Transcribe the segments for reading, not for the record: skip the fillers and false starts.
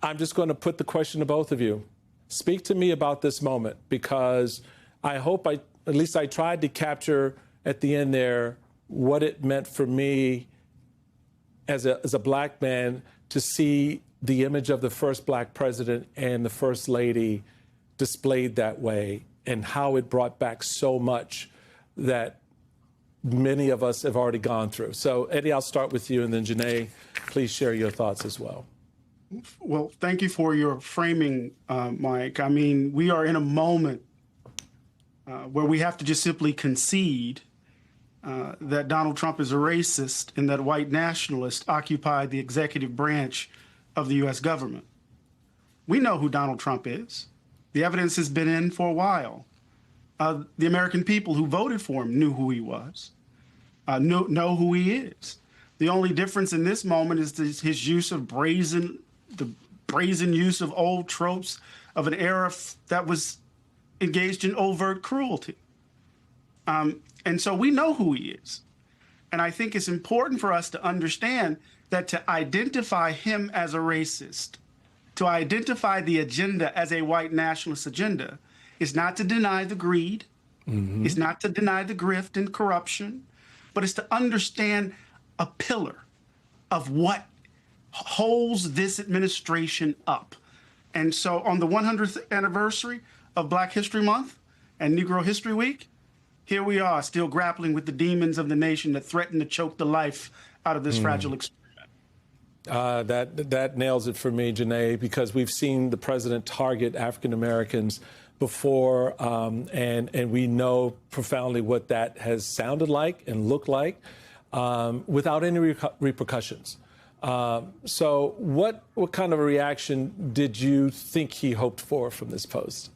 I'm just going to put the question to both of you. Speak to me about this moment, because I hope at least I tried to capture at the end there what it meant for me as a black man to see the image of the first black president and the first lady displayed that way, and how it brought back so much that many of us have already gone through. So, Eddie, I'll start with you, and then Janae, please share your thoughts as well. Well, thank you for your framing, Mike. I mean, we are in a moment where we have to just simply concede that Donald Trump is a racist and that white nationalists occupy the executive branch of the U.S. government. We know who Donald Trump is. The evidence has been in for a while. The American people who voted for him knew who he was, know who he is. The only difference in this moment is his use of the brazen use of old tropes of an era that was engaged in overt cruelty. And so we know who he is. And I think it's important for us to understand that to identify him as a racist, to identify the agenda as a white nationalist agenda, is not to deny the greed, it's not to deny the grift and corruption, but it's to understand a pillar of what holds this administration up. And so on the 100th anniversary of Black History Month and Negro History Week, here we are still grappling with the demons of the nation that threaten to choke the life out of this fragile experiment. That nails it for me, Janae, because we've seen the president target African Americans before, and we know profoundly what that has sounded like and looked like without any repercussions. So what kind of a reaction did you think he hoped for from this post?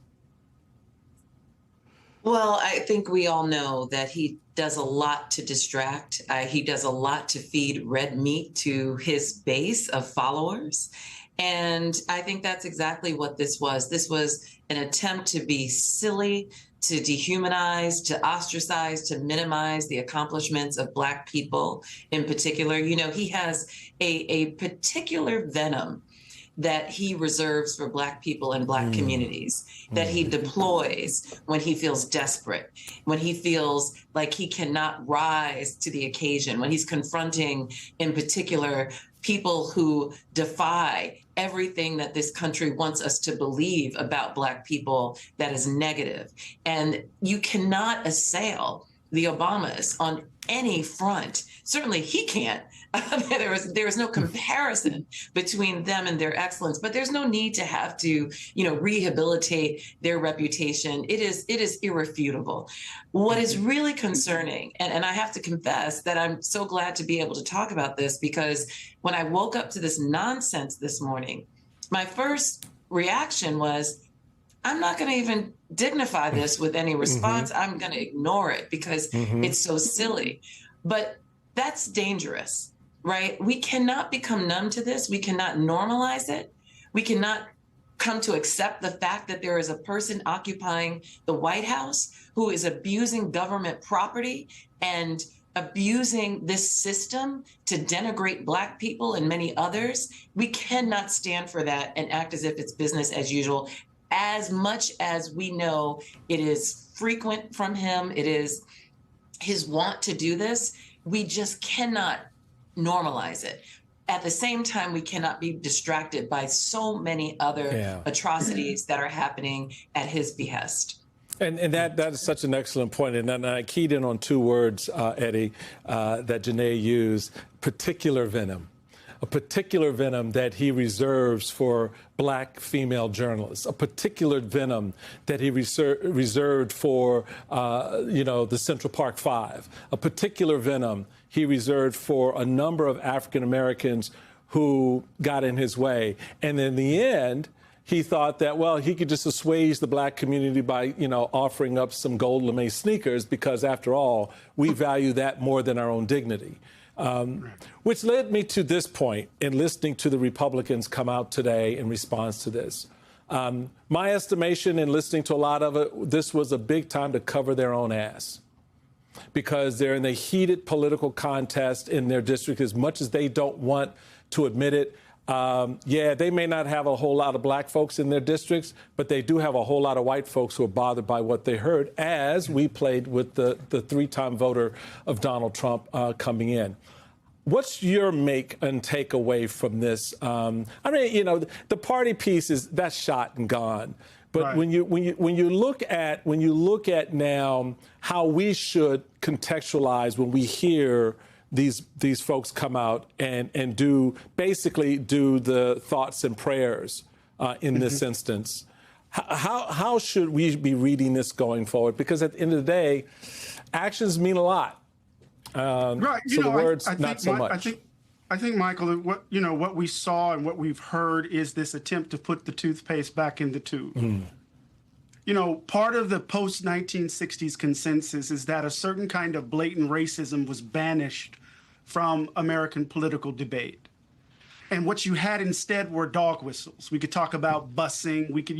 Well, I think we all know that he does a lot to distract. He does a lot to feed red meat to his base of followers. And I think that's exactly what this was. This was an attempt to be silly, to dehumanize, to ostracize, to minimize the accomplishments of Black people in particular. You know, he has a particular venom that he reserves for Black people and Black communities, that he deploys when he feels desperate, when he feels like he cannot rise to the occasion, when he's confronting, in particular, people who defy everything that this country wants us to believe about Black people that is negative. And you cannot assail the Obamas on any front. Certainly he can't. There is no comparison between them and their excellence, but there's no need to have to, rehabilitate their reputation. It is irrefutable. What is really concerning, and I have to confess that I'm so glad to be able to talk about this, because when I woke up to this nonsense this morning, my first reaction was, I'm not going to even dignify this with any response. I'm going to ignore it because it's so silly. But that's dangerous, right? We cannot become numb to this. We cannot normalize it. We cannot come to accept the fact that there is a person occupying the White House who is abusing government property and abusing this system to denigrate Black people and many others. We cannot stand for that and act as if it's business as usual. As much as we know it is frequent from him, it is his want to do this, we just cannot normalize it. At the same time, we cannot be distracted by so many other atrocities that are happening at his behest. And that is such an excellent point. And I keyed in on two words, Eddie, that Janae used: particular venom. A particular venom that he reserves for Black female journalists, a particular venom that he reserved for, the Central Park Five, a particular venom he reserved for a number of African Americans who got in his way. And in the end, he thought that, well, he could just assuage the Black community by, offering up some gold lame sneakers, because after all, we value that more than our own dignity. Which led me to this point in listening to the Republicans come out today in response to this. My estimation in listening to a lot of it, this was a big time to cover their own ass, because they're in a heated political contest in their district. As much as they don't want to admit it, Yeah, they may not have a whole lot of black folks in their districts, but they do have a whole lot of white folks who are bothered by what they heard, as we played with the three-time voter of Donald Trump coming in. What's your make and take away from this? I mean, you know, the party piece that's shot and gone. But Right. when you look at now how we should contextualize when we hear these folks come out and basically do the thoughts and prayers in this instance, how should we be reading this going forward? Because at the end of the day, actions mean a lot. Right. So the words, not so much. I think, Michael, what we saw and what we've heard is this attempt to put the toothpaste back in the tube. You know, part of the post-1960s consensus is that a certain kind of blatant racism was banished from American political debate. And what you had instead were dog whistles. We could talk about busing. We could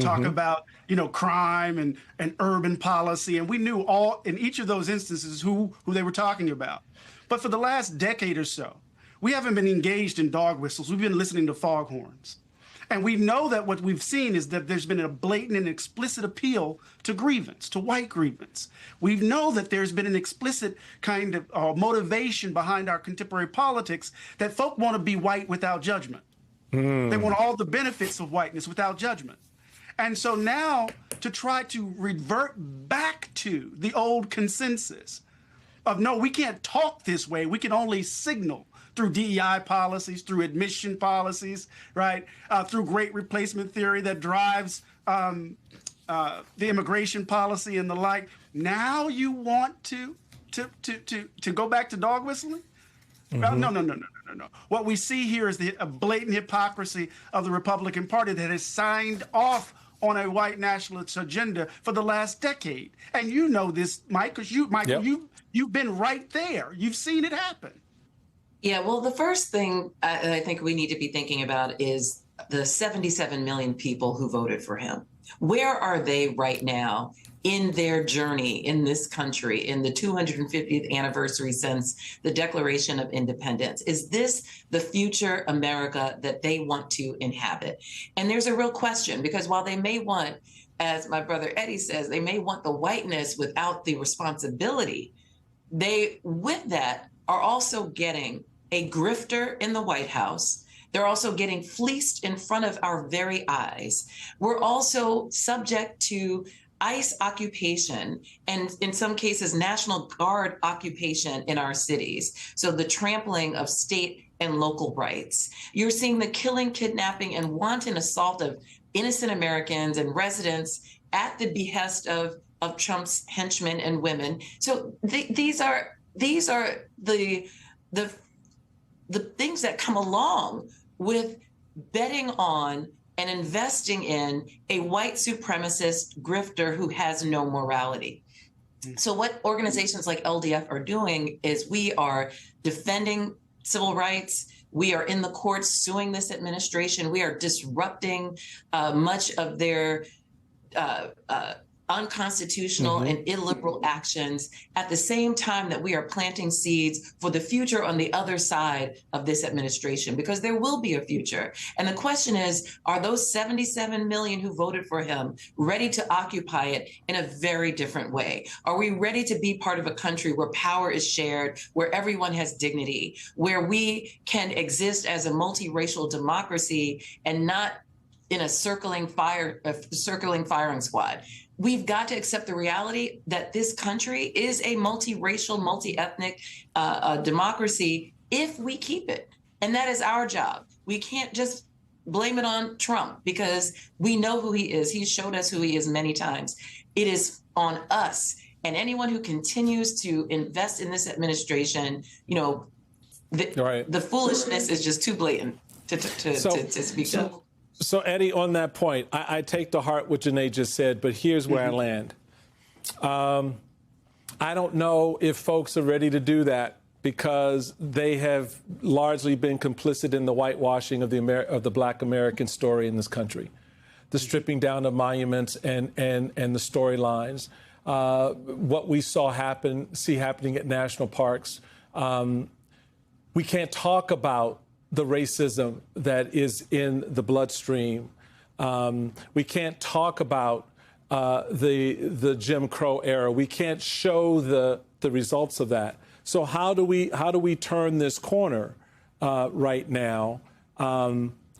talk about, crime and urban policy. And we knew all in each of those instances who they were talking about. But for the last decade or so, we haven't been engaged in dog whistles. We've been listening to foghorns. And we know that what we've seen is that there's been a blatant and explicit appeal to grievance, to white grievance. We know that there's been an explicit kind of motivation behind our contemporary politics that folk want to be white without judgment. They want all the benefits of whiteness without judgment. And so now to try to revert back to the old consensus of, no, we can't talk this way. We can only signal through DEI policies, through admission policies, right? Through great replacement theory that drives the immigration policy and the like. Now you want to go back to dog whistling? No. What we see here is a blatant hypocrisy of the Republican Party that has signed off on a white nationalist agenda for the last decade. And you know this, Mike, because you've been right there. You've seen it happen. Yeah, well, the first thing I think we need to be thinking about is the 77 million people who voted for him. Where are they right now in their journey in this country, in the 250th anniversary since the Declaration of Independence? Is this the future America that they want to inhabit? And there's a real question, because while they may want, as my brother Eddie says, they may want the whiteness without the responsibility, they, with that, are also getting a grifter in the White House. They're also getting fleeced in front of our very eyes. We're also subject to ICE occupation and in some cases National Guard occupation in our cities. So the trampling of state and local rights. You're seeing the killing, kidnapping, and wanton assault of innocent Americans and residents at the behest of Trump's henchmen and women. So these are the things that come along with betting on and investing in a white supremacist grifter who has no morality. So what organizations like LDF are doing is we are defending civil rights. We are in the courts suing this administration. We are disrupting much of their unconstitutional and illiberal actions at the same time that we are planting seeds for the future on the other side of this administration, because there will be a future. And the question is, are those 77 million who voted for him ready to occupy it in a very different way? Are we ready to be part of a country where power is shared, where everyone has dignity, where we can exist as a multiracial democracy and not in a circling firing squad? We've got to accept the reality that this country is a multiracial, multi-ethnic democracy if we keep it. And that is our job. We can't just blame it on Trump because we know who he is. He's showed us who he is many times. It is on us. And anyone who continues to invest in this administration, the foolishness is just too blatant to speak of. So, Eddie, on that point, I take to heart what Janae just said, but here's where I land. I don't know if folks are ready to do that because they have largely been complicit in the whitewashing of the Black American story in this country, the stripping down of monuments and the storylines, what we see happening at national parks. We can't talk about the racism that is in the bloodstream. We can't talk about the Jim Crow era. We can't show the results of that. So how do we turn this corner right now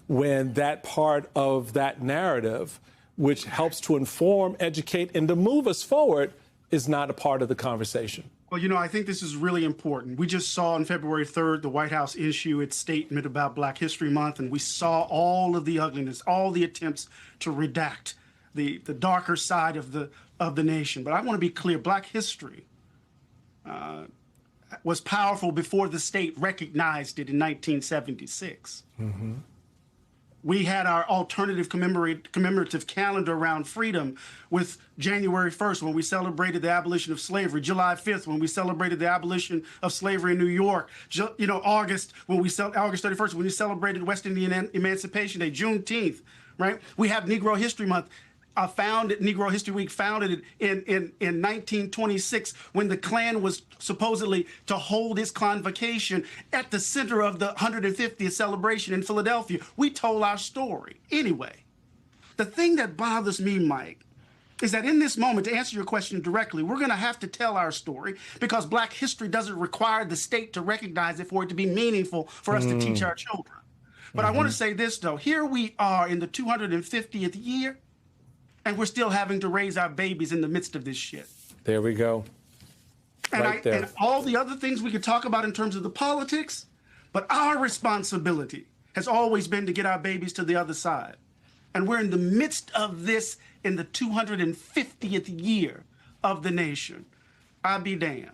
when that part of that narrative, which helps to inform, educate, and to move us forward, is not a part of the conversation? Well, you know, I think this is really important. We just saw on February 3rd, the White House issue its statement about Black History Month, and we saw all of the ugliness, all the attempts to redact the darker side of the nation. But I want to be clear, Black history was powerful before the state recognized it in 1976. Mm-hmm. We had our alternative commemorative calendar around freedom with January 1st when we celebrated the abolition of slavery, July 5th when we celebrated the abolition of slavery in New York, August 31st when we celebrated West Indian Emancipation Day, Juneteenth, right? We have Negro History Month. Negro History Week, founded in 1926 when the Klan was supposedly to hold its convocation at the center of the 150th celebration in Philadelphia. We told our story. Anyway, the thing that bothers me, Mike, is that in this moment, to answer your question directly, we're going to have to tell our story because Black history doesn't require the state to recognize it for it to be meaningful for us to teach our children. But I want to say this, though. Here we are in the 250th year, and we're still having to raise our babies in the midst of this shit. There we go. And all the other things we could talk about in terms of the politics, but our responsibility has always been to get our babies to the other side. And we're in the midst of this in the 250th year of the nation. I'll be damned.